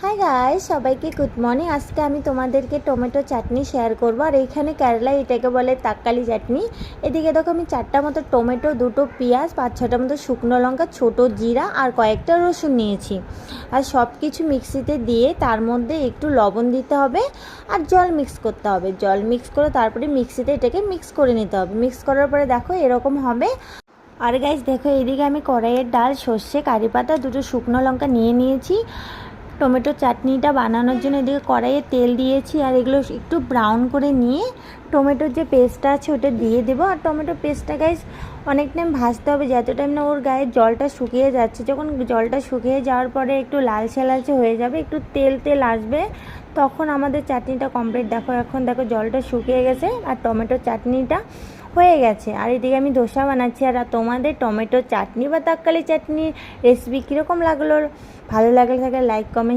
Hi guys, সবাইকে good morning. আজকে আমি তোমাদেরকে টমেটো চাটনি শেয়ার করবো। আর এইখানে কেরালায় এটাকে বলে তাক্কালি চাটনি। এদিকে দেখো আমি 4টা মতো টমেটো, 2টো পেঁয়াজ, 5-6টা মতো শুকনো লঙ্কা, ছোটো জিরা আর কয়েকটা রসুন নিয়েছি। আর সব কিছু মিক্সিতে দিয়ে তার মধ্যে একটু লবণ দিতে হবে আর জল মিক্স করতে হবে। জল মিক্স করে তারপরে মিক্সিতে এটাকে মিক্স করে নিতে হবে। মিক্স করার পরে দেখো এরকম হবে। আর গাইস দেখো এইদিকে আমি কড়াইয়ের ডাল, সর্ষে, কারি পাতা, 2টো শুকনো লঙ্কা নিয়ে নিয়েছি টমেটো চাটনিটা বানানোর জন্য। এদিকে কড়াইয়ে তেল দিয়েছি আর এগুলো একটু ব্রাউন করে নিয়ে টমেটোর যে পেস্টটা আছে ওটা দিয়ে দেবো। আর টমেটো পেস্টটা গাইস অনেক টাইম ভাজতে হবে, যত টাইম না ওর গায়ে জলটা শুকিয়ে যাচ্ছে। যখন জলটা শুকিয়ে যাওয়ার পরে একটু লালচে লালচে হয়ে যাবে, একটু তেল তেল আসবে, তখন আমাদের চাটনিটা কমপ্লিট। দেখো এখন দেখো জলটা শুকিয়ে গেছে আর টমেটো চাটনিটা হয়ে গেছে। আর এদিকে আমি ধোসা বানাচ্ছি। আর তোমাদের টমেটো চাটনি বা তরকারি চাটনির রেসিপি কীরকম লাগলো? ভালো লাগলে থাকে লাইক, কমেন্ট